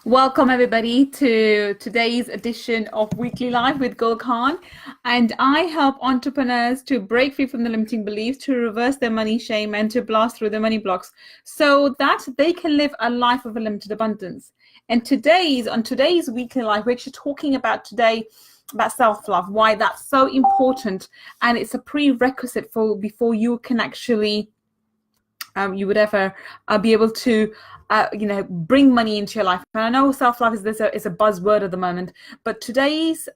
Welcome everybody to today's edition of Weekly Live with Gull Khan, and I help entrepreneurs to break free from the limiting beliefs, to reverse their money shame, and to blast through their money blocks so that they can live a life of unlimited abundance. And on today's Weekly Live, we're actually talking about self-love, why that's so important, and it's a prerequisite for before you can actually you would ever be able to bring money into your life. And I know self-love is a buzzword at the moment, but today's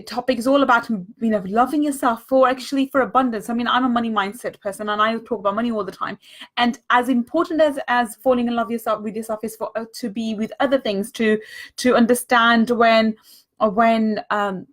topic is all about loving yourself for abundance. I mean, I'm a money mindset person, and I talk about money all the time. And as important as falling in love with yourself is for to be with other things, to understand when other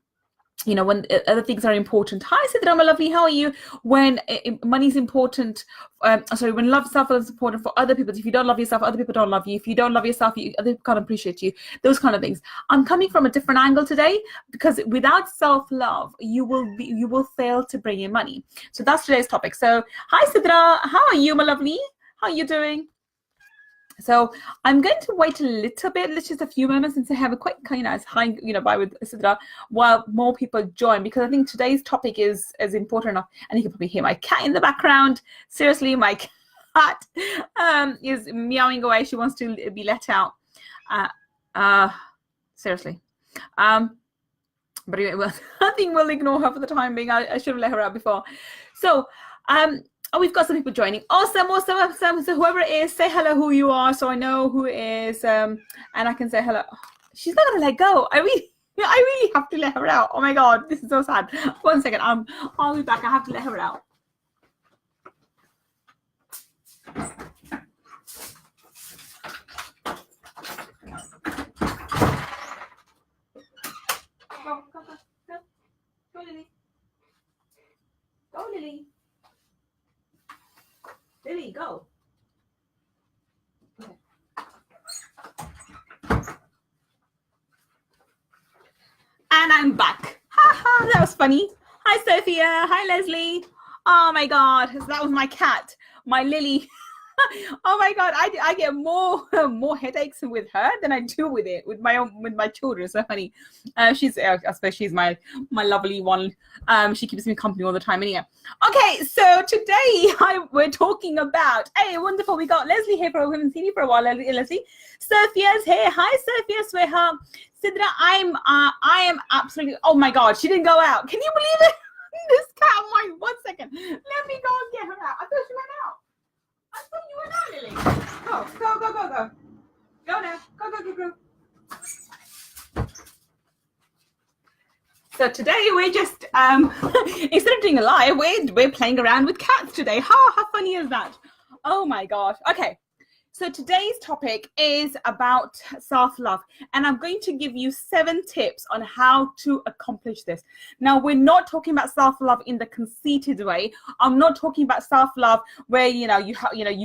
things are important. Hi, Sidra, my lovely. How are you? When money is important, when self-love is important for other people. If you don't love yourself, other people don't love you. If you don't love yourself, other people can't appreciate you. Those kind of things. I'm coming from a different angle today, because without self-love, you will fail to bring in money. So that's today's topic. So hi, Sidra. How are you, my lovely? How are you doing? So I'm going to wait a little bit, just a few moments, and to have a quick, bye with Sidra while more people join, because I think today's topic is important enough. And you can probably hear my cat in the background. Seriously, my cat is meowing away. She wants to be let out. Seriously. But anyway, well, I think we'll ignore her for the time being. I should have let her out before. So, oh, we've got some people joining. Awesome. So whoever it is, say hello who you are, so I know who it is, and I can say hello. She's not gonna let go. I really have to let her out. Oh my God, this is so sad. 1 second. I'll be back. I have to let her out. Go, Lily. Go, Lily. Lily, go. Okay. And I'm back. Haha, that was funny. Hi, Sophia. Hi, Leslie. Oh my God, that was my cat, my Lily. Oh my God, I get more headaches with her than I do with my children. So funny. I suppose she's my lovely one. She keeps me company all the time. Anyway. Okay, so today we're talking about. Hey, wonderful. We got Leslie here. We haven't seen you for a while, Leslie. Sophia's here. Hi, Sophia, sweetheart. Sidra, I am absolutely. Oh my God, she didn't go out. Can you believe it? This cat. 1 second. Let me go and get her out. I thought she went out. I thought you were not, Lily. Go. Go now. Go. So today we're just, instead of doing a live, we're playing around with cats today. How funny is that? Oh my gosh. Okay. So today's topic is about self-love, and I'm going to give you 7 tips on how to accomplish this. Now, we're not talking about self-love in the conceited way. I'm not talking about self-love where you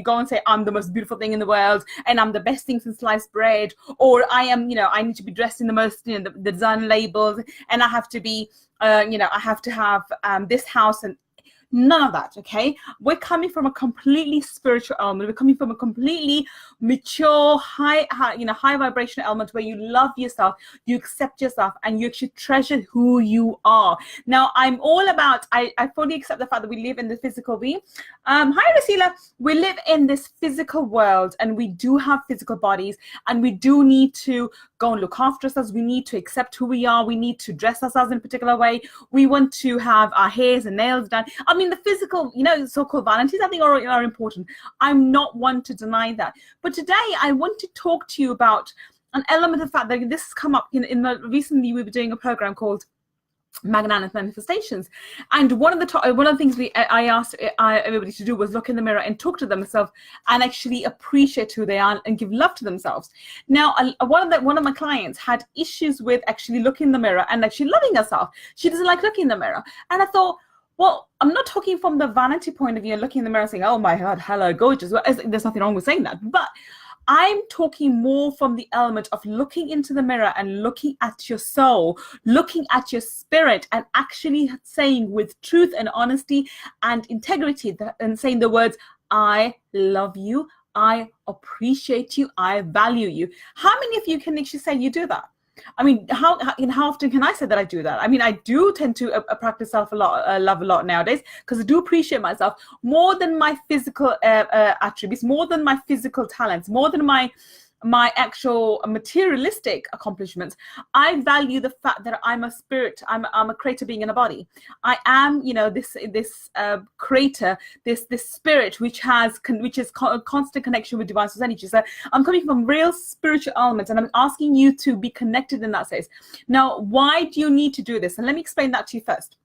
go and say I'm the most beautiful thing in the world, and I'm the best thing since sliced bread, or I am, I need to be dressed in the most, the design labels, and I have to be, I have to have this house and. None of that, okay? We're coming from a completely spiritual element. We're coming from a completely mature, high vibrational element where you love yourself, you accept yourself, and you actually treasure who you are. Now, I'm all about, I fully accept the fact that we live in the physical being. Hi, Rasila. We live in this physical world, and we do have physical bodies, and we do need to go and look after ourselves. We need to accept who we are. We need to dress ourselves in a particular way. We want to have our hairs and nails done. I mean, the physical, so-called vanities, I think are important. I'm not one to deny that. But today I want to talk to you about an element of the fact that this has come up recently we were doing a program called Magnanimous Manifestations, and one of the things I asked everybody to do was look in the mirror and talk to themselves and actually appreciate who they are and give love to themselves. Now, one of my clients had issues with actually looking in the mirror and actually loving herself. She doesn't like looking in the mirror, and I thought, well, I'm not talking from the vanity point of view, looking in the mirror and saying, oh my God, hello, gorgeous. Well, there's nothing wrong with saying that, but I'm talking more from the element of looking into the mirror and looking at your soul, looking at your spirit, and actually saying with truth and honesty and integrity and saying the words, I love you, I appreciate you, I value you. How many of you can actually say you do that? I mean, how often can I say that I do that? I mean, I do tend to practice self love a lot nowadays, because I do appreciate myself more than my physical attributes, more than my physical talents, more than my actual materialistic accomplishments. I value the fact that I'm a spirit. I'm a creator being in a body. I am, this creator, this spirit which is constant connection with divine source energy. So I'm coming from real spiritual elements, and I'm asking you to be connected in that sense. Now, why do you need to do this? And let me explain that to you first.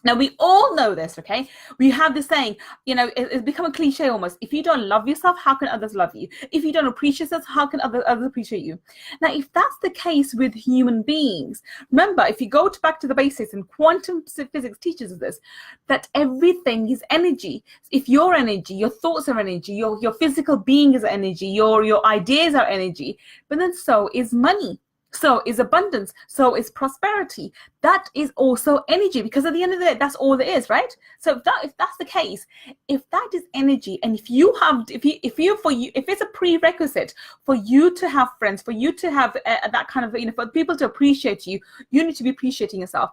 Now, we all know this, okay? We have this saying, it's become a cliche almost. If you don't love yourself, how can others love you? If you don't appreciate yourself, how can others appreciate you? Now, if that's the case with human beings, remember, if you go back to the basics, and quantum physics teaches us this, that everything is energy. If your energy, your thoughts are energy, your physical being is energy, your ideas are energy, but then so is money. So is abundance, so is prosperity. That is also energy, because at the end of the day, that's all there is, right? So if that's the case, if that is energy, and if it's a prerequisite for you to have friends, for you to have that kind of, for people to appreciate you, you need to be appreciating yourself.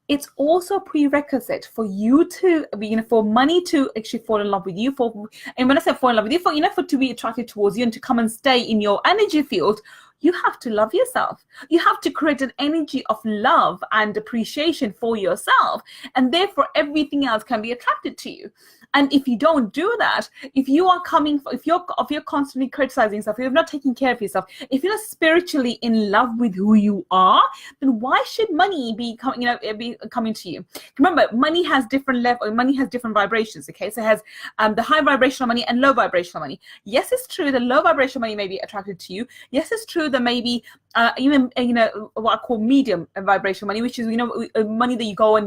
It's also a prerequisite for you to be, for money to actually fall in love with you. And when I say fall in love with you, for to be attracted towards you and to come and stay in your energy field, you have to love yourself. You have to create an energy of love and appreciation for yourself, and therefore everything else can be attracted to you. And if you don't do that, if you're constantly criticizing yourself, if you're not taking care of yourself, if you're not spiritually in love with who you are, then why should money be coming to you? Remember, money has different levels, money has different vibrations. Okay, so it has the high vibrational money and low vibrational money. Yes, it's true that low vibrational money may be attracted to you. Yes, it's true that maybe even what I call medium vibrational money, which is money that you go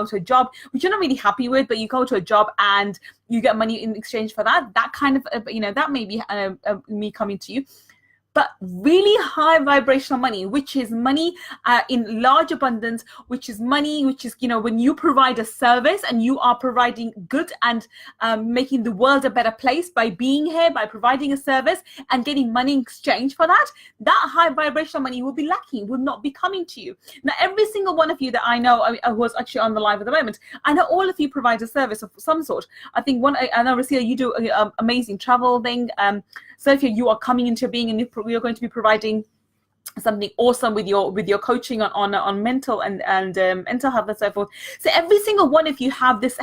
to a job which you're not really happy with, but you go to a job and you get money in exchange for that kind of that may be me coming to you. But really high vibrational money, which is money in large abundance, which is money, which is, when you provide a service and you are providing good and making the world a better place by being here, by providing a service and getting money in exchange for that, that high vibrational money will be lacking, will not be coming to you. Now, every single one of you that I know who is actually on the live at the moment, I know all of you provide a service of some sort. I think I know, Rasia, you do an amazing travel thing. So if you are coming into being and you're going to be providing something awesome with your coaching on mental and mental health and so forth. So every single one of you have this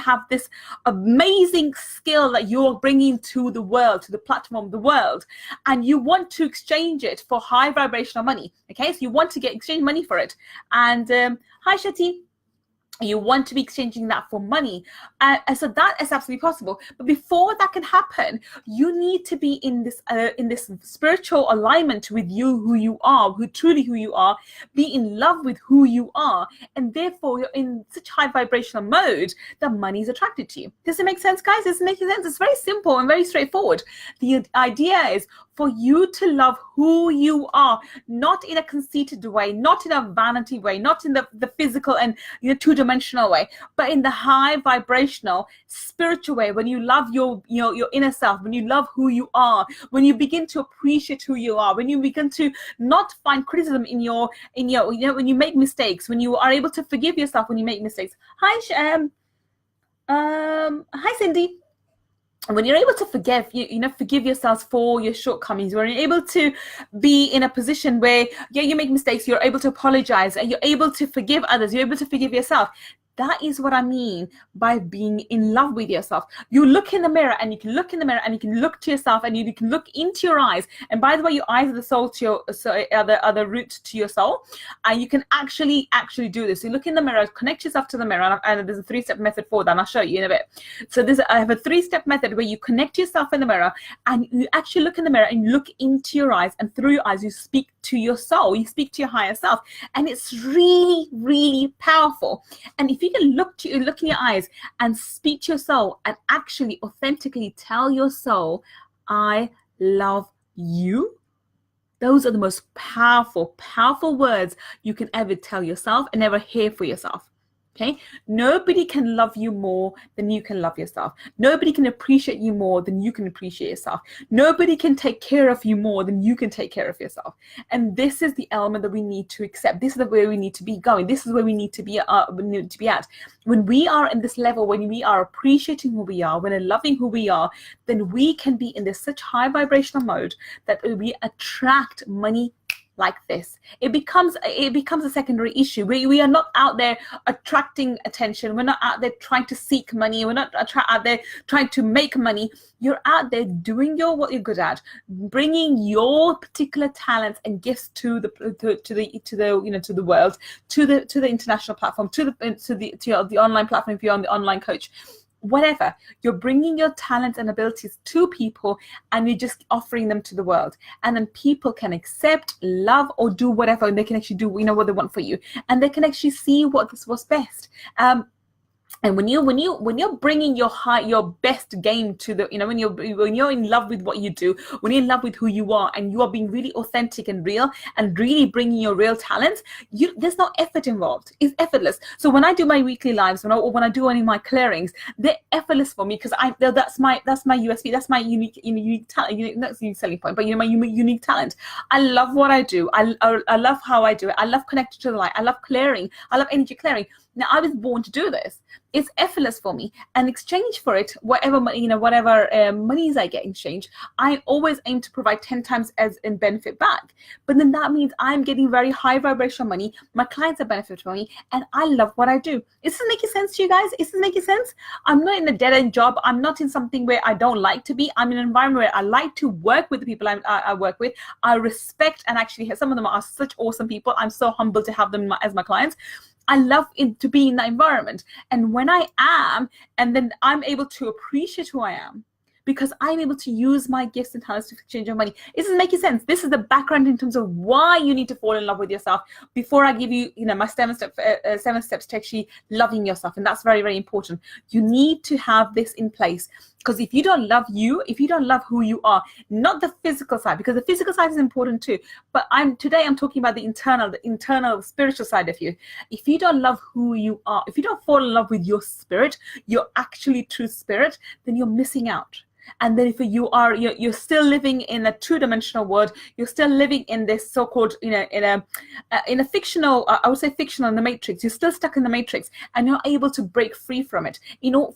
amazing skill that you're bringing to the world, to the platform, the world, and you want to exchange it for high vibrational money. Okay, so you want to exchange money for it. And hi Shati. You want to be exchanging that for money. So that is absolutely possible. But before that can happen, you need to be in this spiritual alignment with who you are, who you are, be in love with who you are. And therefore, you're in such high vibrational mode that money is attracted to you. Does it make sense, guys? Does it make sense? It's very simple and very straightforward. The idea is for you to love who you are, not in a conceited way, not in a vanity way, not in the physical and two-dimensional way, but in the high vibrational spiritual way. When you love your inner self, when you love who you are, when you begin to appreciate who you are, when you begin to not find criticism in your when you make mistakes, when you are able to forgive yourself when you make mistakes. Hi Cindy. When you're able to forgive yourselves for your shortcomings, when you're able to be in a position where, you make mistakes, you're able to apologize, and you're able to forgive others, you're able to forgive yourself. That is what I mean by being in love with yourself. You look in the mirror and you can look in the mirror and you can look to yourself and you can look into your eyes. And by the way, your eyes are the soul to your are the root to your soul. And you can actually do this. You look in the mirror, connect yourself to the mirror, and there's a 3-step method for that. And I'll show you in a bit. So I have a 3-step method where you connect yourself in the mirror and you actually look in the mirror and you look into your eyes, and through your eyes you speak to your soul, you speak to your higher self, and it's really, really powerful. And if you can look in your eyes and speak to your soul and actually authentically tell your soul, I love you, those are the most powerful words you can ever tell yourself and ever hear for yourself. Okay, nobody can love you more than you can love yourself. Nobody can appreciate you more than you can appreciate yourself. Nobody can take care of you more than you can take care of yourself. And this is the element that we need to accept. This is the way we need to be going. This is where we need to be at. When we are in this level, when we are appreciating who we are, when we're loving who we are, then we can be in this such high vibrational mode that we attract money like this. It becomes a secondary issue. We are not out there attracting attention. We're not out there trying to seek money. We're not out there trying to make money. You're out there doing what you're good at, bringing your particular talents and gifts to the world, to the international platform, to the online platform if you're on the online coach. Whatever, you're bringing your talents and abilities to people and you're just offering them to the world, and then people can accept, love, or do whatever, and they can actually do what they want for you, and they can actually see what's best. And when you're bringing your best game to the, when you're in love with what you do, when you're in love with who you are, and you are being really authentic and real, and really bringing your real talents, there's no effort involved. It's effortless. So when I do my weekly lives, when I do any of my clearings, they're effortless for me, because that's my USP. That's my unique talent. That's unique selling point, but my unique talent. I love what I do. I love how I do it. I love connecting to the light. I love clearing. I love energy clearing. Now, I was born to do this. It's effortless for me. And in exchange for it, whatever monies I get in exchange, I always aim to provide 10 times as in benefit back. But then that means I'm getting very high vibrational money. My clients are benefiting from me, and I love what I do. Is this making sense to you guys? Is this making sense? I'm not in a dead-end job. I'm not in something where I don't like to be. I'm in an environment where I like to work with the people I work with. I respect, and actually some of them are such awesome people. I'm so humbled to have them as my clients. I love to be in that environment. And when I am, and then I'm able to appreciate who I am, because I'm able to use my gifts and talents to exchange your money. This is making sense. This is the background in terms of why you need to fall in love with yourself before I give you, my 7 steps to actually loving yourself. And that's very, very important. You need to have this in place, because if you don't love you, if you don't love who you are, not the physical side, because the physical side is important too, but today I'm talking about the internal spiritual side of you. If you don't love who you are, if you don't fall in love with your spirit, your actually true spirit, then you're missing out. And then if you're still living in a two-dimensional world, you're still living in this so-called, in a fictional, I would say fictional, in the matrix. You're still stuck in the matrix, and you're able to break free from it.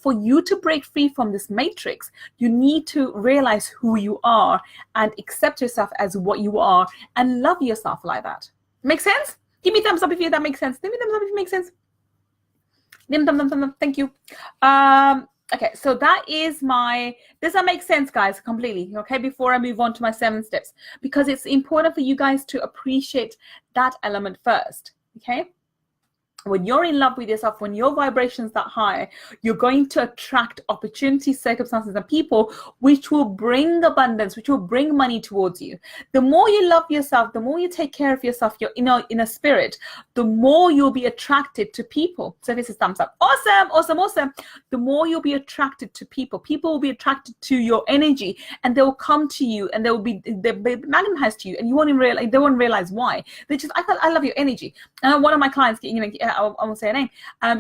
For you to break free from this matrix, you need to realize who you are and accept yourself as what you are, and love yourself like that. Make sense? Give me a thumbs up if that makes sense. Give me a thumbs up if it makes sense. Thank you. Okay, so that is does that make sense, guys, completely? Okay, before I move on to my 7 steps, because it's important for you guys to appreciate that element first, okay? When you're in love with yourself, when your vibration's that high, you're going to attract opportunities, circumstances, and people which will bring abundance, which will bring money towards you. The more you love yourself, the more you take care of yourself, your inner spirit, the more you'll be attracted to people. So this is thumbs up. Awesome. The more you'll be attracted to people. People will be attracted to your energy, and they will come to you, and they'll be magnetized to you, and you won't even realize, they won't realize why. They just, I love your energy. And one of my clients, I won't say her name.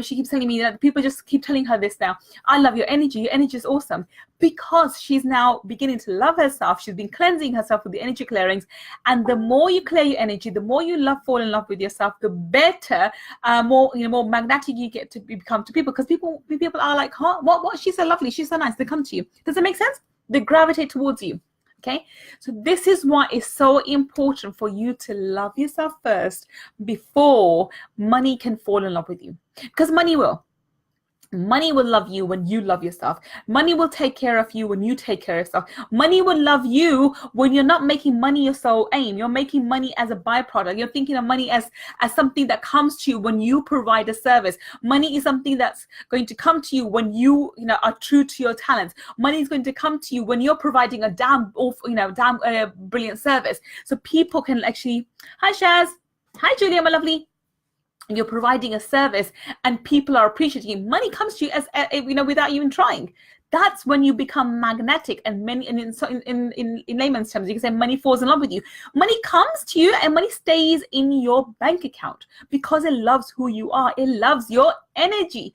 She keeps telling me that people just keep telling her this now. I love your energy. Your energy is awesome, because she's now beginning to love herself. She's been cleansing herself with the energy clearings, and the more you clear your energy, the more you fall in love with yourself, the better, more magnetic you get to become to people. Because people are like, huh, what? She's so lovely. She's so nice. They come to you. Does it make sense? They gravitate towards you. Okay, so this is why it's so important for you to love yourself first before money can fall in love with you, because money will. Money will love you when you love yourself. Money will take care of you when you take care of yourself. Money will love you when you're not making money your sole aim. You're making money as a byproduct. You're thinking of money as something that comes to you when you provide a service. Money is something that's going to come to you when you are true to your talents. Money is going to come to you when you're providing a damn brilliant service. So people can actually, hi Shaz, hi Julia, my lovely. You're providing a service and people are appreciating you. Money comes to you as without you even trying. That's when you become magnetic. And many, and in layman's terms, you can say money falls in love with you. Money comes to you and money stays in your bank account because it loves who you are. It loves your energy.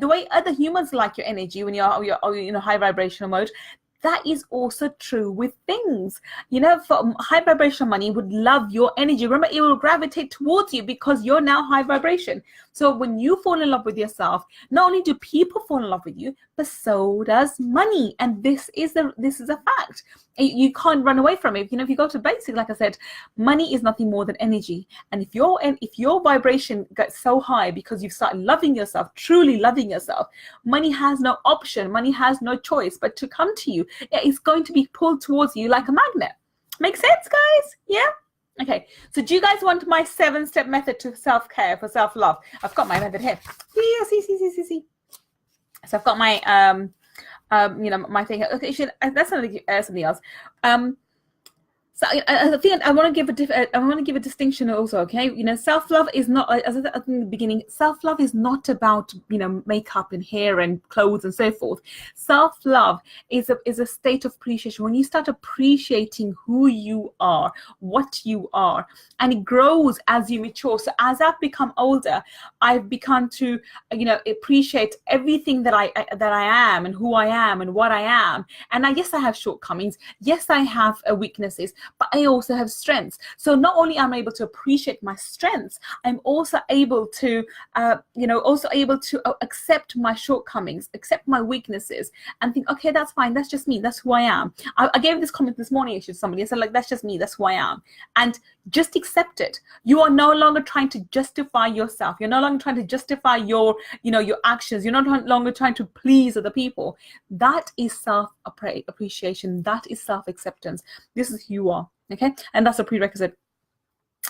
The way other humans like your energy when you're high vibrational mode, that is also true with things. For high vibrational money would love your energy. Remember, it will gravitate towards you because you're now high vibration. So when you fall in love with yourself, not only do people fall in love with you, but so does money. And this is a fact. You can't run away from it. If you go to basic, like I said, money is nothing more than energy. And if your vibration gets so high because you've started loving yourself, truly loving yourself, money has no option. Money has no choice but to come to you. It's going to be pulled towards you like a magnet. Make sense, guys? Yeah? Okay. So do you guys want my 7-step method to self-care for self-love? I've got my method here. Yeah, see. So I've got my my thing. Okay, that's something else. So I think I want to give a distinction also. Okay, self-love is not, as I said in the beginning, self-love is not about makeup and hair and clothes and so forth. Self-love is a state of appreciation. When you start appreciating who you are, what you are, and it grows as you mature. So as I've become older, I've begun to appreciate everything that I am and who I am and what I am. And yes, I have shortcomings. Yes, I have weaknesses. But I also have strengths. So not only am I able to appreciate my strengths, I'm also able to, accept my shortcomings, accept my weaknesses, and think, okay, that's fine. That's just me. That's who I am. I gave this comment this morning to somebody. I said, that's just me. That's who I am. And just accept it. You are no longer trying to justify yourself. You're no longer trying to justify your actions. You're no longer trying to please other people. That is self-appreciation. That is self-acceptance. This is who you are. Okay, and that's a prerequisite.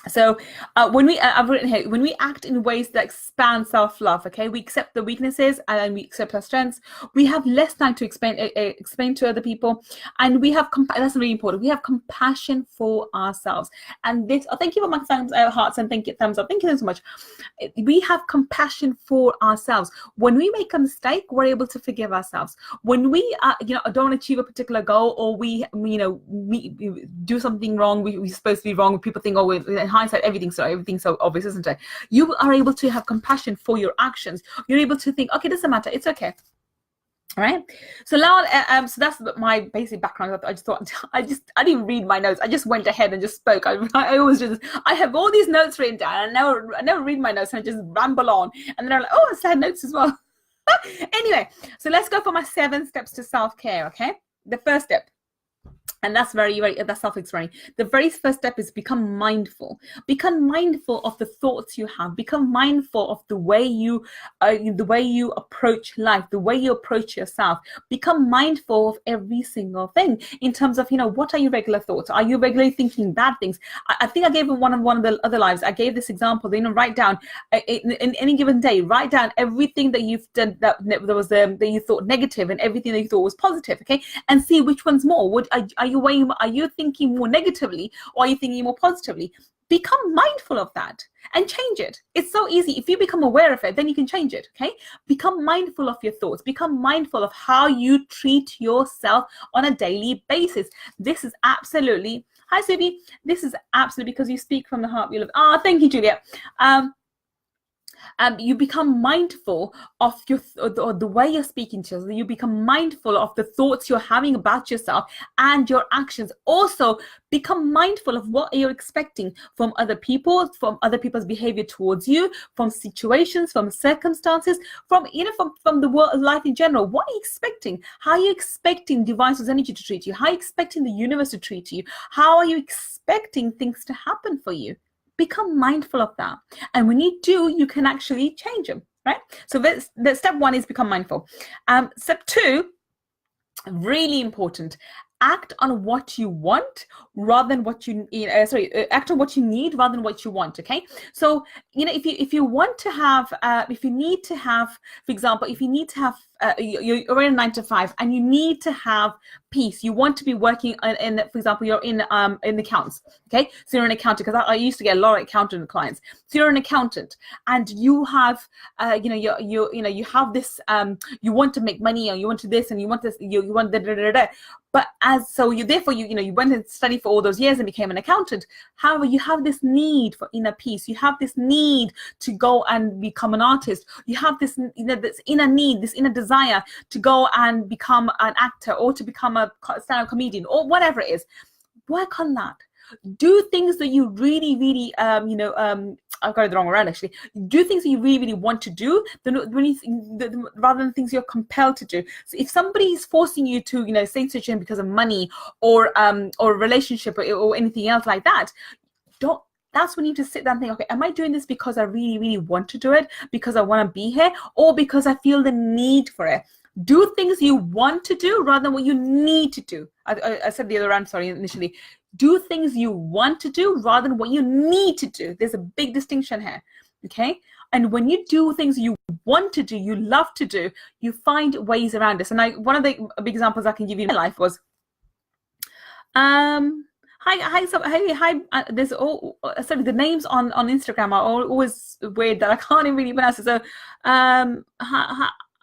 So when I've written here, when we act in ways that expand self-love, okay, we accept the weaknesses and we accept our strengths. We have less time to explain to other people, and we have that's really important. We have compassion for ourselves, and this. Oh, thank you for my hearts and thank you, thumbs up. Thank you so much. We have compassion for ourselves. When we make a mistake, we're able to forgive ourselves. When we don't achieve a particular goal, or we do something wrong, we're supposed to be wrong. People think, oh, in hindsight, everything's so obvious, isn't it? You are able to have compassion for your actions. You're able to think, okay, doesn't matter, it's okay. All right. So now, so that's my basic background. I just thought, I didn't read my notes. I just went ahead and just spoke. I have all these notes written down. I never read my notes, and I just ramble on. And then I'm like, oh, I had notes as well. Anyway, so let's go for my 7 steps to self-care. Okay. The first step. And that's that's self-exploring. The very first step is become mindful. Become mindful of the thoughts you have. Become mindful of the way you approach life, the way you approach yourself. Become mindful of every single thing in terms of, what are your regular thoughts? Are you regularly thinking bad things? I think I gave one of the other lives. I gave this example. Write down in any given day. Write down everything that you've done that you thought negative and everything that you thought was positive. Okay, and see which one's more. Are you thinking more negatively, or are you thinking more positively? Become mindful of that and change it. It's so easy. If you become aware of it, then you can change it. Okay, become mindful of your thoughts. Become mindful of how you treat yourself on a daily basis. This is absolutely, hi Subi, this is absolutely, because you speak from the heart. You love. Oh, thank you, Julia. You become mindful of the way you're speaking to yourself. You become mindful of the thoughts you're having about yourself and your actions. Also, become mindful of what you're expecting from other people, from other people's behavior towards you, from situations, from circumstances, from the world of life in general. What are you expecting? How are you expecting divine source energy to treat you? How are you expecting the universe to treat you? How are you expecting things to happen for you? Become mindful of that. And when you do, you can actually change them, right? So the step 1 is become mindful. Step 2, really important. Act on what you want rather than what you act on what you need rather than what you want. Okay, so if you want to have if you need to have, for example, if you need to have you're in a 9 to 5 and you need to have peace. You want to be working in, for example, you're in accounts, okay? So you're an accountant, because I used to get a lot of accountant clients. So you're an accountant, and you have, you have this, you want to make money, or you want to this, and you want this, you want da. But you went and studied for all those years and became an accountant. However, you have this need for inner peace. You have this need to go and become an artist. You have this, this inner need, this inner desire to go and become an actor, or to become a stand-up comedian, or whatever it is. Work on that. Do things that you really, really, I've got it the wrong way around, actually. Do things that you really, really want to do, rather than things you're compelled to do. So if somebody is forcing you to, stay in situation because of money, or a relationship, or anything else like that, that's when you just sit down and think, okay, am I doing this because I really, really want to do it, because I want to be here, or because I feel the need for it? Do things you want to do rather than what you need to do. I said the other round, sorry, initially. Do things you want to do rather than what you need to do. There's a big distinction here, okay? And when you do things you want to do, you love to do, you find ways around this. And one of the big examples I can give you in my life was, there's the names on Instagram are always weird that I can't even really pronounce it. So,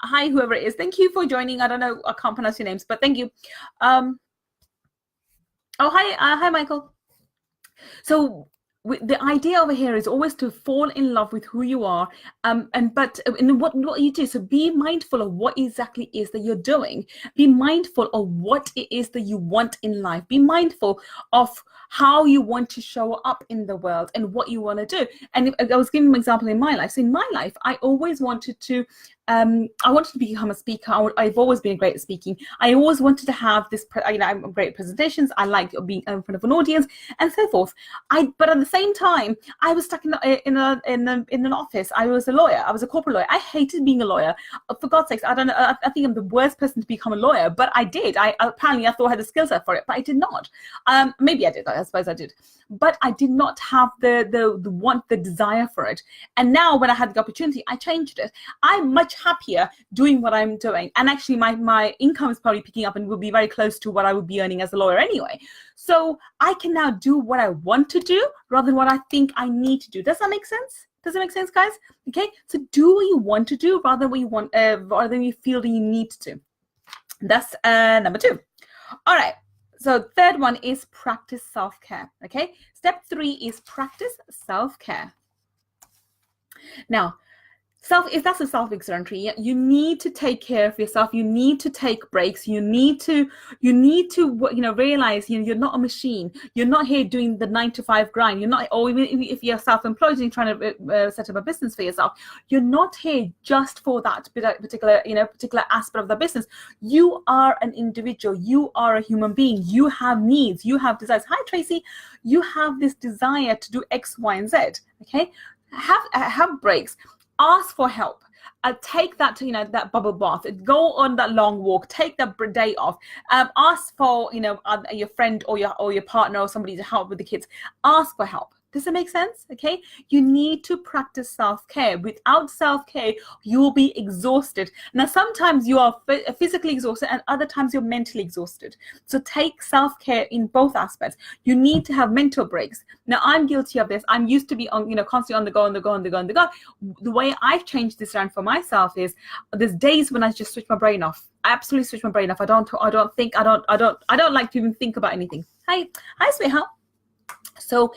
hi, whoever it is. Thank you for joining. I don't know, I can't pronounce your names, but thank you. Hi, Michael. So the idea over here is always to fall in love with who you are, but what you do. So be mindful of what exactly is that you're doing. Be mindful of what it is that you want in life. Be mindful of how you want to show up in the world and what you want to do. And I was giving an example in my life. So in my life, I always wanted to become a speaker. I've always been great at speaking. I always wanted to have this, I'm great at presentations. I like being in front of an audience and so forth. But at the same time, I was stuck in an office. I was a lawyer. I was a corporate lawyer. I hated being a lawyer. For God's sakes, I don't know. I think I'm the worst person to become a lawyer, but I did. Apparently I thought I had the skill set for it, but I did not. Maybe I did. I suppose I did. But I did not have the desire for it. And now when I had the opportunity, I changed it. I'm much happier doing what I'm doing. And actually my income is probably picking up and will be very close to what I would be earning as a lawyer anyway. So I can now do what I want to do rather than what I think I need to do. Does that make sense? Does it make sense, guys? Okay, so do what you want to do rather than what you want, rather than you feel that you need to. That's number 2. All right. So third one is practice self-care, okay? Step 3 is practice self-care. Now, that's a self-explanatory. You need to take care of yourself. You need to take breaks. You need to realize you're not a machine. You're not here doing the 9-to-5 grind. You're not, or even if you're self-employed and you're trying to set up a business for yourself, you're not here just for that particular aspect of the business. You are an individual. You are a human being. You have needs. You have desires. Hi, Tracy. You have this desire to do X, Y, and Z. Okay, have breaks. Ask for help. Take that that bubble bath. Go on that long walk. Take that day off. Ask for your friend or your partner or somebody to help with the kids. Ask for help. Does it make sense? Okay, you need to practice self-care. Without self-care, you will be exhausted. Now, sometimes you are physically exhausted and other times you're mentally exhausted. So take self-care in both aspects. You need to have mental breaks. Now, I'm guilty of this. I'm used to be constantly on the go. The way I've changed this around for myself is there's days when I just switch my brain off. I absolutely switch my brain off. I don't like to even think about anything. Hi, sweetheart. So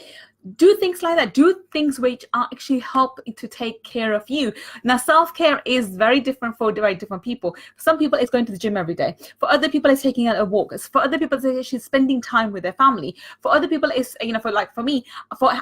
do things like that. Do things which actually help to take care of you. Now, self-care is very different for very different people. For some people, it's going to the gym every day. For other people, it's taking out a walk. For other people, it's actually spending time with their family. For other people, it's, for me,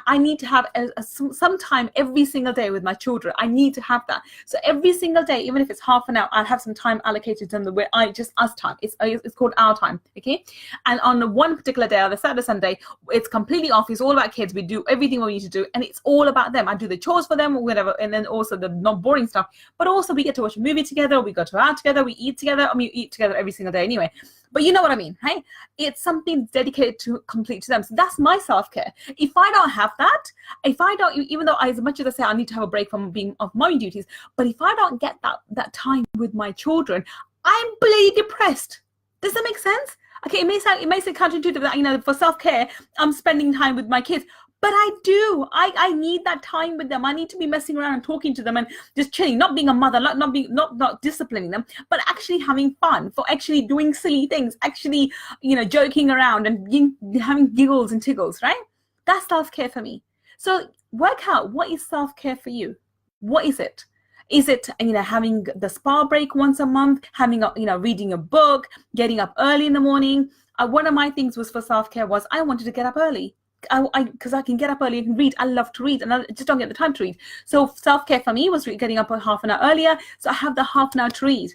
I need to have some time every single day with my children. I need to have that. So every single day, even if it's half an hour, I'll have some time allocated to them where us time. It's called our time, okay? And on one particular day, either Saturday, Sunday, it's completely off. It's all about kids. We do everything we need to do, and it's all about them. I do the chores for them or whatever, and then also the not boring stuff, but also we get to watch a movie together, we go out together, we eat together. I mean, we eat together every single day anyway, but you know what I mean, hey? It's something dedicated to complete to them. So that's my self-care. If I don't have that, even though as much as I say I need to have a break from being of mommy duties, but if I don't get that time with my children, I'm bloody depressed. Does that make sense? Okay, it may sound counterintuitive that, you know, for self-care, I'm spending time with my kids. But I do. I need that time with them. I need to be messing around and talking to them and just chilling, not being a mother, not disciplining them, but actually having fun, for actually doing silly things, actually, you know, joking around and having giggles and tiggles, right? That's self-care for me. So work out, what is self-care for you? What is it? Is it, you know, having the spa break once a month, having a, you know, reading a book, getting up early in the morning? One of my things was for self-care was I wanted to get up early. Because I can get up early and read. I love to read and I just don't get the time to read. So self-care for me was getting up half an hour earlier. So I have the half an hour to read.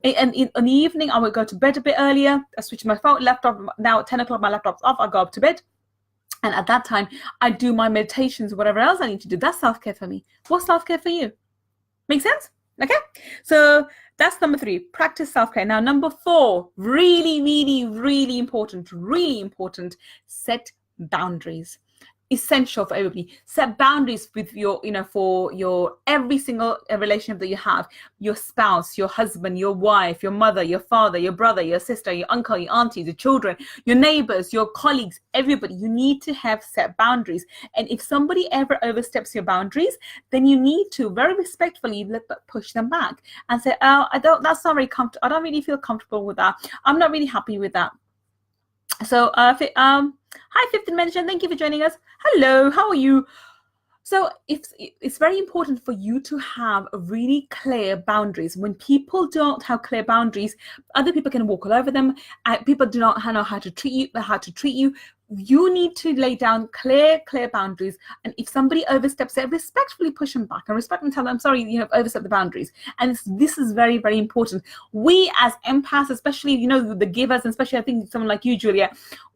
And in the evening, I would go to bed a bit earlier. I switch my phone, laptop. Now at 10 o'clock, my laptop's off. I go up to bed. And at that time, I do my meditations, whatever else I need to do. That's self-care for me. What's self-care for you? Make sense? Okay. So that's number 3, practice self-care. Now, number 4, really important, set boundaries. Essential for everybody. Set boundaries with your, you know, for your every single relationship that you have, your spouse, your husband, your wife, your mother, your father, your brother, your sister, your uncle, your aunties, your children, your neighbors, your colleagues, everybody. You need to have set boundaries. And if somebody ever oversteps your boundaries, then you need to very respectfully push them back and say, oh, that's not very comfortable. I don't really feel comfortable with that. I'm not really happy with that. So, hi, Fifth Dimension. Thank you for joining us. Hello, how are you? So it's very important for you to have really clear boundaries. When people don't have clear boundaries, other people can walk all over them. People do not know how to treat you. You need to lay down clear boundaries. And if somebody oversteps it, respectfully push them back and respect and tell them, I'm sorry, you have overstepped the boundaries. And this is very, very important. We as empaths, especially, you know, the givers, and especially I think someone like you, Julia,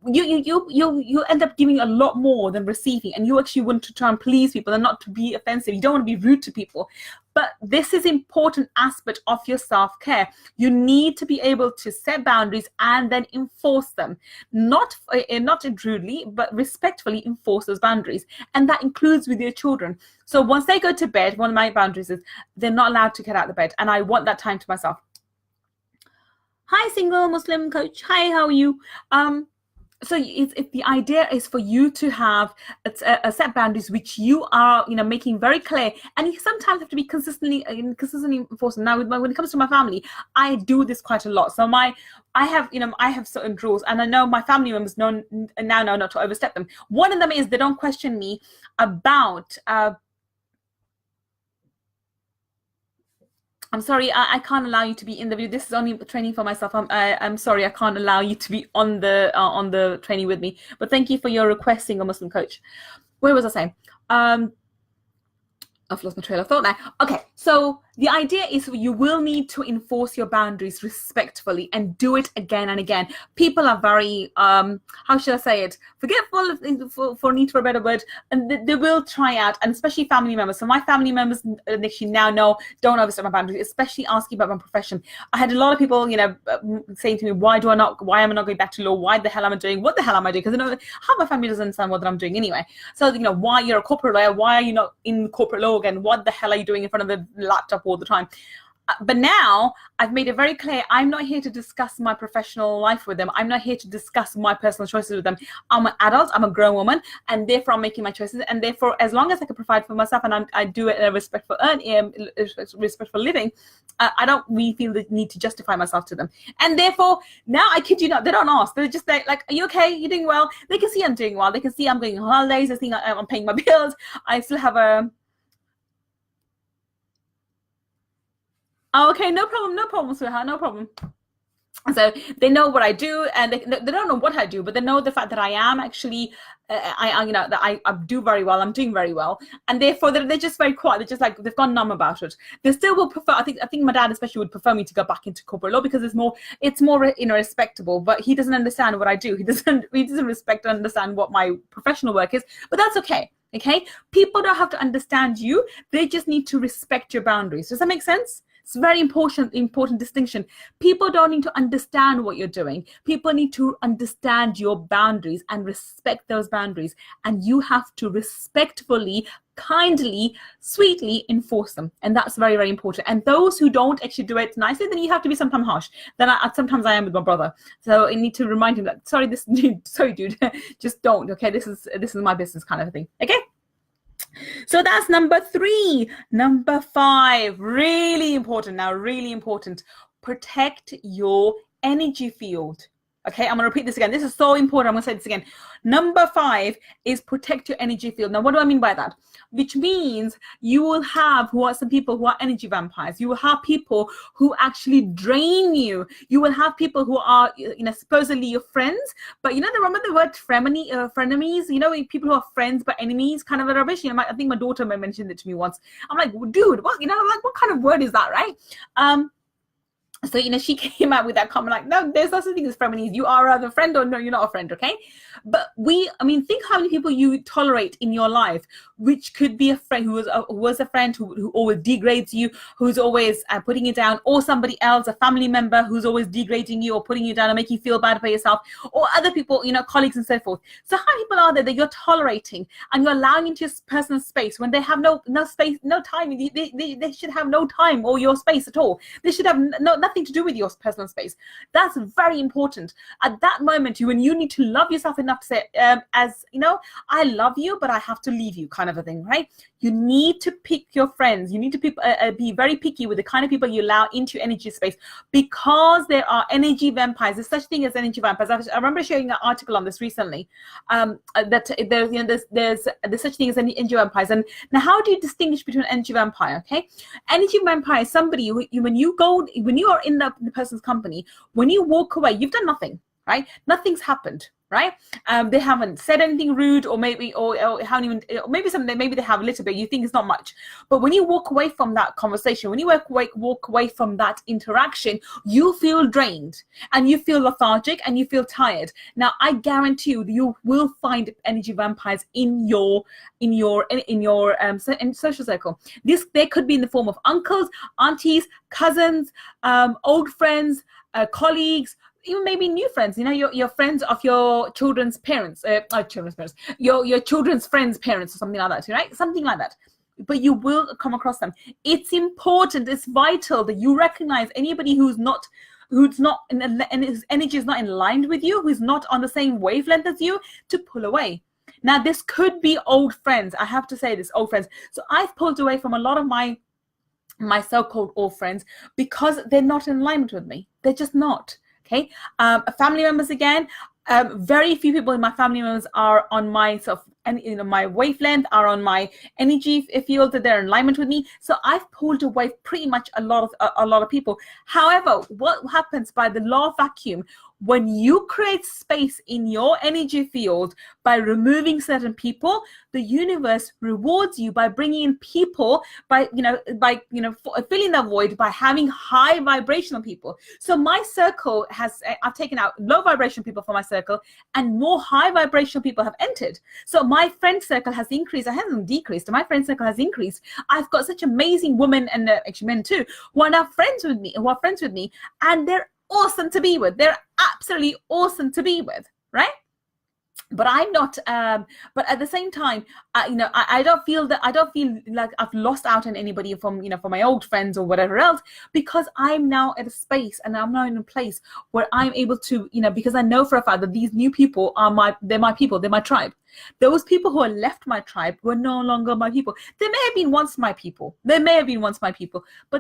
you end up giving a lot more than receiving, and you actually want to try and please people and not to be offensive. You don't want to be rude to people. But this is important aspect of your self-care. You need to be able to set boundaries and then enforce them, not rudely, but respectfully enforce those boundaries. And that includes with your children. So once they go to bed, one of my boundaries is they're not allowed to get out of bed, and I want that time to myself. Hi, single Muslim coach. Hi, how are you? So if the idea is for you to have a set boundaries which you are, you know, making very clear, and you sometimes have to be consistently enforcing. Now, when it comes to my family, I do this quite a lot. So I have certain rules, and I know my family members now know not to overstep them. One of them is they don't question me about. I'm sorry, I can't allow you to be in the video. This is only training for myself. I'm sorry, I can't allow you to be on the training with me. But thank you for your requesting a Muslim coach. Where was I saying? I've lost my trail of thought now. Okay, so the idea is you will need to enforce your boundaries respectfully and do it again and again. People are very, how should I say it, forgetful, for need for a better word, and they will try out, and especially family members. So my family members actually now know, don't overstep my boundaries, especially asking about my profession. I had a lot of people, you know, saying to me, why am I not going back to law? Why the hell am I doing? What the hell am I doing? Because, you know, half my family doesn't understand what I'm doing anyway. So, you know, why you're a corporate lawyer? Why are you not in corporate law again? What the hell are you doing in front of the laptop all the time? But now I've made it very clear, I'm not here to discuss my professional life with them. I'm not here to discuss my personal choices with them. I'm an adult, I'm a grown woman, and therefore I'm making my choices. And therefore, as long as I can provide for myself and I do it in a respectful living, I don't really feel the need to justify myself to them. And therefore, now I kid you not, they don't ask. They're just like, are you okay? You're doing well? They can see I'm doing well. They can see I'm going on holidays. They see I'm paying my bills. I still have a... Oh, okay, no problem, sweetheart, no problem. So they know what I do, and they don't know what I do, but they know the fact that I am actually, I do very well. I'm doing very well, and therefore they're just very quiet. They're just like, they've gone numb about it. They still will prefer. I think my dad especially would prefer me to go back into corporate law because it's more you know, respectable. But he doesn't understand what I do. He doesn't respect and understand what my professional work is. But that's okay. Okay, people don't have to understand you. They just need to respect your boundaries. Does that make sense? It's a very important distinction. People don't need to understand what you're doing. People need to understand your boundaries and respect those boundaries. And you have to respectfully, kindly, sweetly enforce them. And that's very, very important. And those who don't actually do it nicely, then you have to be sometimes harsh. Then sometimes I am with my brother. So I need to remind him that, sorry, dude, just don't. Okay, this is my business kind of thing. Okay. So that's number 3. Number 5, really important now, really important. Protect your energy field. Okay, I'm going to repeat this again. This is so important. I'm going to say this again. Number 5 is protect your energy field. Now, what do I mean by that? Which means you will have some people who are energy vampires. You will have people who actually drain you. You will have people who are, supposedly your friends, but remember the word frenemies? People who are friends but enemies, kind of a rubbish. I think my daughter mentioned it to me once. I'm like, dude, what? What kind of word is that, right? So, she came out with that comment like, no, there's no such thing as frenemies. You are either a friend or no, you're not a friend, okay? But think how many people you tolerate in your life, which could be a friend who was a friend who always degrades you, who's always putting you down, or somebody else, a family member who's always degrading you or putting you down and making you feel bad about yourself, or other people, colleagues and so forth. So how many people are there that you're tolerating and you're allowing into your personal space when they have no space, no time? They should have no time or your space at all. They should have nothing to do with your personal space. That's very important. At that moment, when you need to love yourself enough to say, I love you, but I have to leave you, kind of a thing, right? You need to pick your friends. You need to be very picky with the kind of people you allow into your energy space, because there are energy vampires. There's such thing as energy vampires. I remember sharing an article on this recently. That there's such thing as energy vampires. And now, how do you distinguish between an energy vampire? Okay, energy vampire is somebody when you are in the person's company, when you walk away, you've done nothing, right? Nothing's happened, right? They haven't said anything rude, or maybe haven't even, or maybe something. Maybe they have a little bit. You think it's not much, but when you walk away from that conversation, when you walk away from that interaction, you feel drained and you feel lethargic and you feel tired. Now, I guarantee you will find energy vampires in your social circle. They could be in the form of uncles, aunties, cousins, old friends, colleagues, even maybe new friends. Your friends of your children's parents, your children's friends' parents, or something like that, right? Something like that. But you will come across them. It's important, it's vital that you recognize anybody who's not and his energy is not in line with you, who's not on the same wavelength as you, to pull away. Now, this could be old friends. I have to say this, old friends. So I've pulled away from a lot of my so-called old friends because they're not in alignment with me. They're just not. Okay. Family members, again, very few people in my family members are on my my wavelength, are on my energy field, that they're in alignment with me. So I've pulled away pretty much a lot of people. However, what happens by the law of vacuum, when you create space in your energy field by removing certain people, the universe rewards you by bringing in people, by filling that void by having high vibrational people. So my circle I've taken out low vibrational people from my circle, and more high vibrational people have entered. So my friend circle has increased. It hasn't decreased. My friend circle has increased. I've got such amazing women, and actually men too, who are now friends with me, and they're awesome to be with. They're absolutely awesome to be with, right? But I'm not. But at the same time, I don't feel like I've lost out on anybody from my old friends or whatever else, because I'm now at a space, and I'm now in a place where I'm able to, because I know for a fact that these new people they're my people, they're my tribe. Those people who have left my tribe were no longer my people. They may have been once my people. But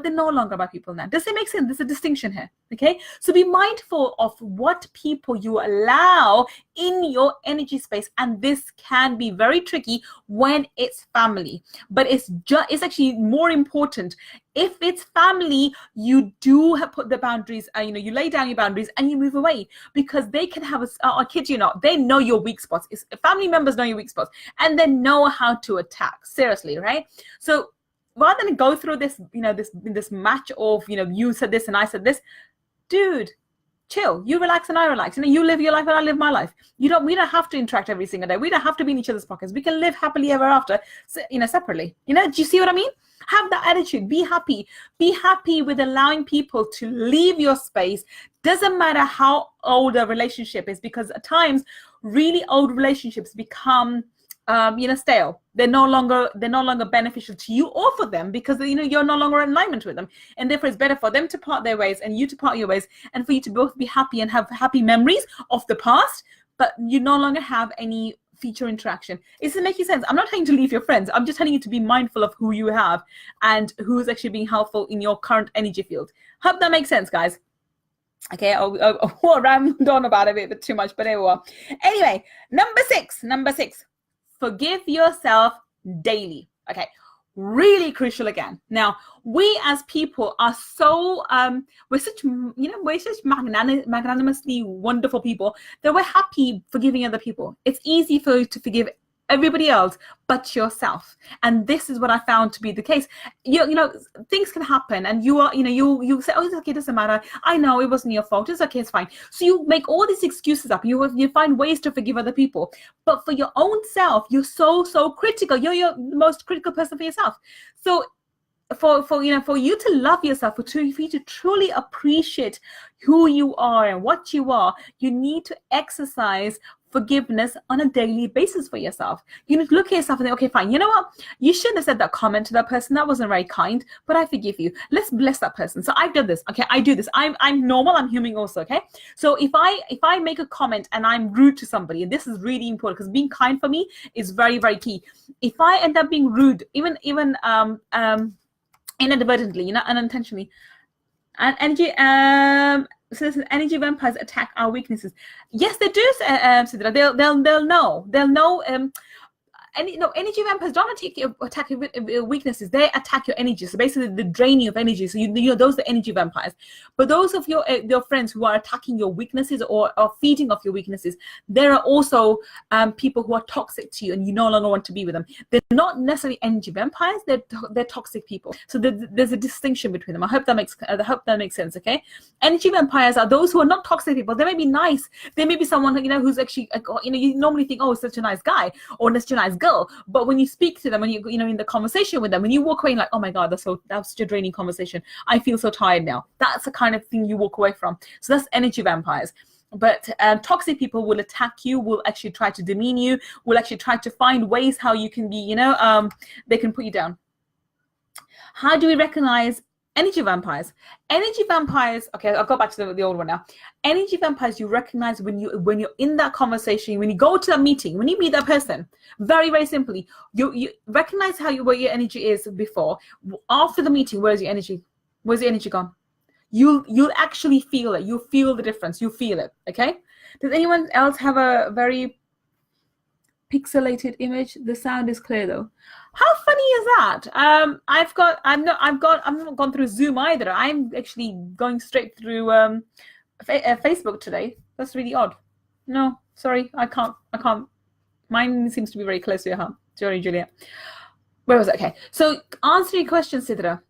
they're no longer my people now. Does it make sense? There's a distinction here. Okay? So be mindful of what people you allow in your energy space. And this can be very tricky when it's family. But it's actually more important. If it's family, you do have put the boundaries, you lay down your boundaries and you move away, because they can have I kid you not, they know your weak spots. Family members know your weak spots, and they know how to attack. Seriously, right? So rather than go through this, this match of, you said this and I said this, dude, chill. You relax and I relax. You live your life and I live my life. We don't have to interact every single day. We don't have to be in each other's pockets. We can live happily ever after, separately. Do you see what I mean? Have that attitude. Be happy. Be happy with allowing people to leave your space. Doesn't matter how old a relationship is, because at times really old relationships become stale. They're no longer beneficial to you or for them, because you're no longer in alignment with them, and therefore it's better for them to part their ways and you to part your ways, and for you to both be happy and have happy memories of the past, but you no longer have any future interaction. Is it making sense? I'm not telling you to leave your friends. I'm just telling you to be mindful of who you have and who's actually being helpful in your current energy field. Hope that makes sense, guys. Okay, I'll ramble on about it a bit too much, but there we are. Anyway, number six. Forgive yourself daily. Okay, really crucial again. Now, we as people are so we're such magnanimously wonderful people that we're happy forgiving other people. It's easy for you to forgive everybody else but yourself, and this is what I found to be the case. Things can happen, and you say, oh, it's okay, it doesn't matter, I know it wasn't your fault, it's okay, it's fine. So you make all these excuses up, you find ways to forgive other people, but for your own self you're so critical. You're the most critical person for yourself. So for you to love yourself, for you to truly appreciate who you are and what you are, you need to exercise forgiveness on a daily basis for yourself. You need to look at yourself and think, okay, fine, you know what? You shouldn't have said that comment to that person. That wasn't very kind, but I forgive you. Let's bless that person. So I've done this. Okay, I do this. I'm normal. I'm human also. Okay. So if I make a comment and I'm rude to somebody, and this is really important because being kind for me is very, very key. If I end up being rude, even inadvertently, unintentionally, and so energy vampires attack our weaknesses. Yes, they do. They'll know. Energy vampires don't attack your weaknesses. They attack your energy. So basically, the draining of energy. So those are energy vampires. But those of your friends who are attacking your weaknesses or feeding off your weaknesses, there are also people who are toxic to you, and you no longer want to be with them. They're not necessarily energy vampires. They're toxic people. So there's a distinction between them. I hope that makes sense. Okay, energy vampires are those who are not toxic people. They may be nice. They may be someone who's actually you normally think, oh, such a nice guy or such a nice girl, but when you speak to them, when you in the conversation with them, when you walk away like, oh my god, that was such a draining conversation, I feel so tired now. That's the kind of thing you walk away from. So that's energy vampires. But toxic people will attack you, will actually try to demean you, will actually try to find ways how you can be, they can put you down. How do we recognize energy vampires? Okay, I'll go back to the old one now. Energy vampires, you recognize when you're in that conversation, when you go to a meeting, when you meet that person, very, very simply, you recognize where your energy is before. After the meeting, where's your energy gone? You'll actually feel it. You feel the difference. You feel it. Okay. Does anyone else have a very pixelated image? The sound is clear though. How funny is that? I've not gone through Zoom either. I'm actually going straight through Facebook today. That's really odd. No, sorry, I can't. Mine seems to be very close to your heart. Sorry, Julia. Where was it? Okay. So answering your question, Sidra.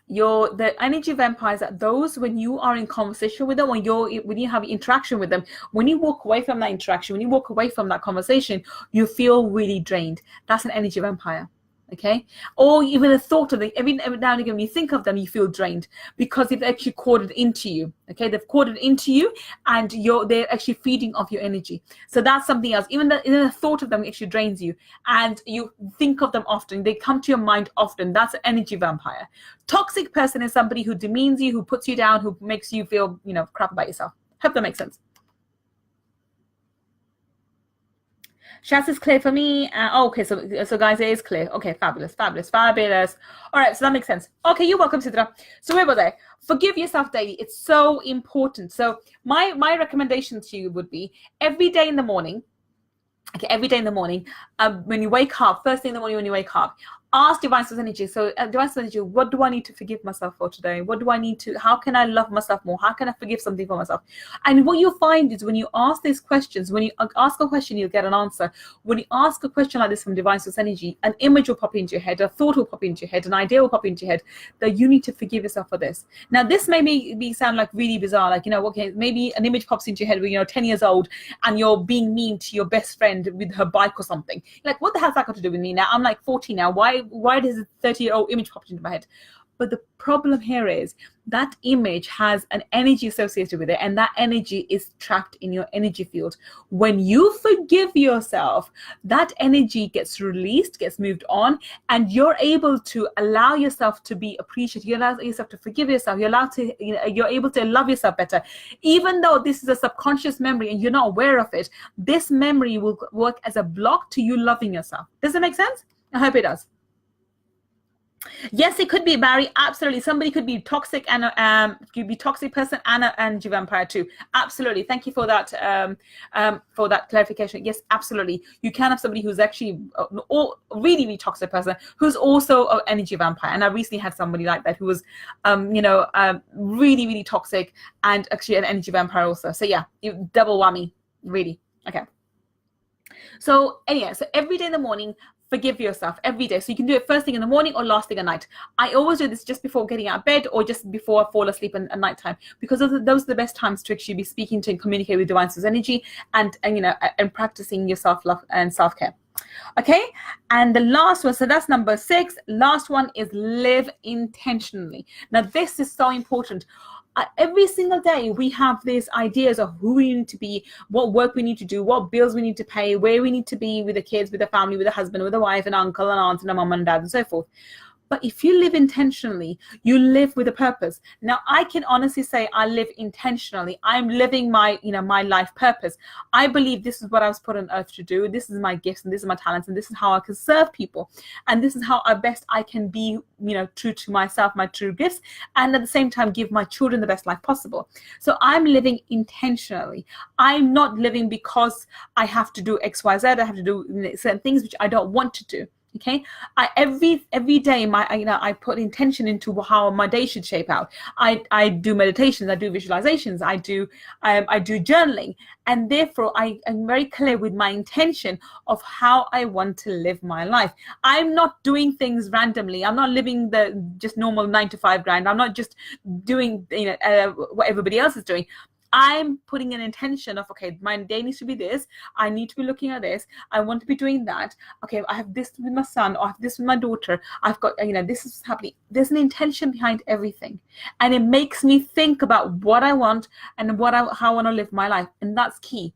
The energy vampires are those when you are in conversation with them, when you have interaction with them, when you walk away from that interaction, when you walk away from that conversation, you feel really drained. That's an energy vampire. Okay, or even the thought of them, every now and again when you think of them, you feel drained because they've actually corded into you. Okay, they've corded into you, and they're actually feeding off your energy. So that's something else. Even the thought of them actually drains you, and you think of them often. They come to your mind often. That's an energy vampire. Toxic person is somebody who demeans you, who puts you down, who makes you feel crap about yourself. Hope that makes sense. Shaz is clear for me. Okay, so guys, it is clear. Okay, fabulous. All right, so that makes sense. Okay, you're welcome, Sidra. So where was I? Forgive yourself daily. It's so important. So my recommendation to you would be every day in the morning. Okay, every day in the morning, when you wake up, first thing in the morning when you wake up, ask Divine Source Energy. So Divine Source Energy, what do I need to forgive myself for today? How can I love myself more? How can I forgive something for myself? And what you'll find is when you ask these questions, when you ask a question, you'll get an answer. When you ask a question like this from Divine Source Energy, an image will pop into your head, a thought will pop into your head, an idea will pop into your head that you need to forgive yourself for this. Now, this may sound like really bizarre, like, okay, maybe an image pops into your head when you're 10 years old and you're being mean to your best friend with her bike or something. Like, what the hell's that got to do with me now? I'm like 40 now. Why why does a 30-year-old image pop into my head? But the problem here is that image has an energy associated with it, and that energy is trapped in your energy field. When you forgive yourself, that energy gets released, gets moved on, and you're able to allow yourself to be appreciated. You allow yourself to forgive yourself. You're allowed to, you're able to love yourself better. Even though this is a subconscious memory and you're not aware of it, this memory will work as a block to you loving yourself. Does that make sense? I hope it does. Yes, it could be, Barry. Absolutely. Somebody could be toxic and could be toxic person and an energy vampire too. Absolutely. Thank you for that clarification. Yes, absolutely. You can have somebody who's actually really, really toxic person who's also an energy vampire. And I recently had somebody like that who was, really, really toxic and actually an energy vampire also. So yeah, double whammy, really. Okay. So anyway, so every day in the morning, forgive yourself every day. So you can do it first thing in the morning or last thing at night. I always do this just before getting out of bed or just before I fall asleep at night time, because those are the best times to actually be speaking to and communicate with divine source energy and practicing your self-love and self-care. Okay, and the last one, so that's number 6. Last one is live intentionally. Now this is so important. Every single day we have these ideas of who we need to be, what work we need to do, what bills we need to pay, where we need to be with the kids, with the family, with the husband, with the wife and uncle and aunt and a mom and dad and so forth. But if you live intentionally, you live with a purpose. Now, I can honestly say I live intentionally. I'm living my life purpose. I believe this is what I was put on earth to do. This is my gifts and this is my talents and this is how I can serve people. And this is how best I can be, true to myself, my true gifts, and at the same time give my children the best life possible. So I'm living intentionally. I'm not living because I have to do X, Y, Z. I have to do certain things which I don't want to do. Okay, every day I put intention into how my day should shape out. I do meditations, I do visualizations, I do journaling, and therefore I am very clear with my intention of how I want to live my life. I'm not doing things randomly. I'm not living the just normal 9 to 5 grind. I'm not just doing what everybody else is doing. I'm putting an intention of, okay, my day needs to be this. I need to be looking at this. I want to be doing that. Okay, I have this with my son, or I have this with my daughter. I've got, this is happening. There's an intention behind everything. And it makes me think about what I want and how I want to live my life. And that's key.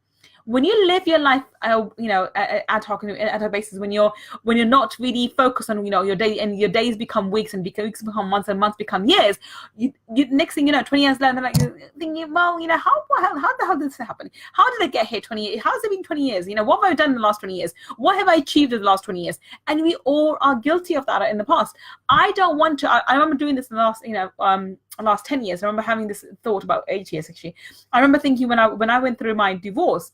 When you live your life, ad hoc basis, when you're not really focused on, your day, and your days become weeks and weeks become months and months become years, you next thing 20 years later, like thinking, well, how the hell did this happen? How did I get here 20 years? How's it been 20 years? What have I done in the last 20 years? What have I achieved in the last 20 years? And we all are guilty of that in the past. I don't want to, I remember doing this in the last 10 years. I remember having this thought about 8 years, actually. I remember thinking when I went through my divorce,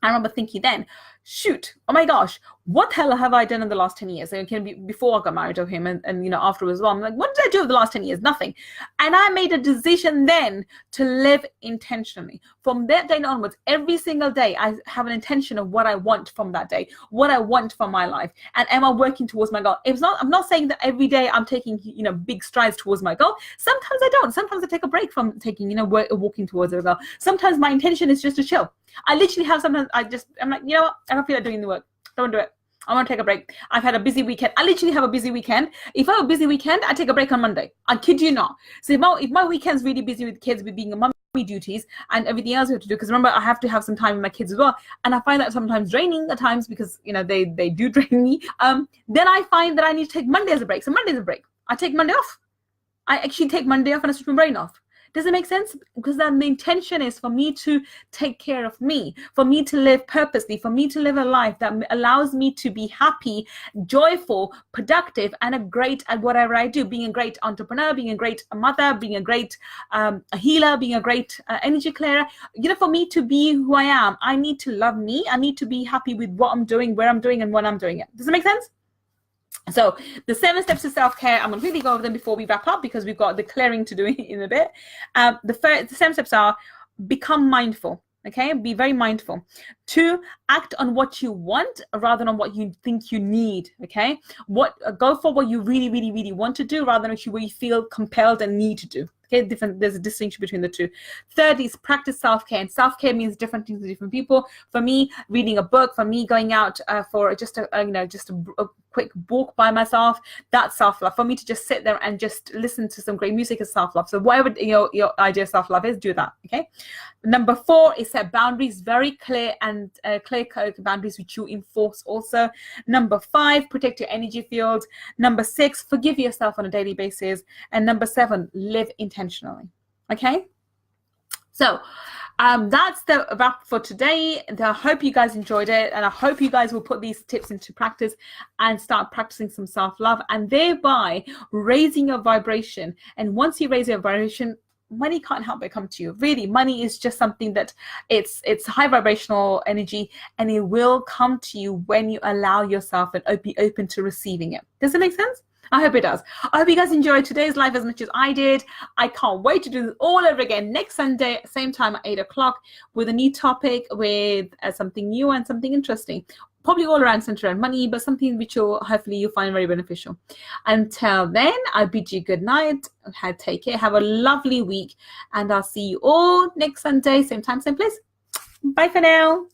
I remember thinking then, shoot, oh my gosh, what the hell have I done in the last 10 years? So it can be before I got married to him and afterwards as well. I'm like, what did I do over the last 10 years? Nothing. And I made a decision then to live intentionally. From that day onwards, every single day, I have an intention of what I want from that day, what I want from my life. And am I working towards my goal? I'm not saying that every day I'm taking, big strides towards my goal. Sometimes I don't. Sometimes I take a break from taking, walking towards a goal. Sometimes my intention is just to chill. I literally have sometimes I'm like, what? I don't feel like doing the work. Don't do it. I want to take a break. I've had a busy weekend. I literally have a busy weekend. If I have a busy weekend, I take a break on Monday. I kid you not. So if my weekend's really busy with kids, with being a mummy duties and everything else we have to do, because remember, I have to have some time with my kids as well. And I find that sometimes draining at times because, they do drain me. Then I find that I need to take Monday as a break. So Monday's a break. I take Monday off. I actually take Monday off and I switch my brain off. Does it make sense? Because then the intention is for me to take care of me, for me to live purposely, for me to live a life that allows me to be happy, joyful, productive, and great at whatever I do. Being a great entrepreneur, being a great mother, being a great healer, being a great energy clearer. For me to be who I am, I need to love me. I need to be happy with what I'm doing, where I'm doing, and when I'm doing it. Does it make sense? So the 7 steps to self-care, I'm going to really go over them before we wrap up because we've got the clearing to do in a bit. The 7 steps are: become mindful. Okay, be very mindful. 2, act on what you want rather than what you think you need. Okay, go for what you really, really, really want to do rather than what you feel compelled and need to do. Okay, there's a distinction between the two. 3rd is practice self-care, and self-care means different things to different people. For me, reading a book. For me, going out for just a quick walk by myself. That's self-love. For me to just sit there and just listen to some great music is self-love. So whatever your idea of self-love is, do that. Okay. Number 4 is set boundaries, very clear and clear boundaries which you enforce also. Number 5, protect your energy field. Number 6, forgive yourself on a daily basis. And number 7, live intentionally. Okay. So that's the wrap for today. I hope you guys enjoyed it, and I hope you guys will put these tips into practice and start practicing some self-love, and thereby raising your vibration. And once you raise your vibration, money can't help but come to you. Really, money is just something that it's high vibrational energy, and it will come to you when you allow yourself and be open to receiving it. Does it make sense? I hope it does. I hope you guys enjoyed today's live as much as I did. I can't wait to do this all over again next Sunday, same time at 8 o'clock, with a new topic, with something new and something interesting. Probably all around centered around money, but something which hopefully you'll find very beneficial. Until then, I bid you good night. Take care. Have a lovely week, and I'll see you all next Sunday, same time, same place. Bye for now.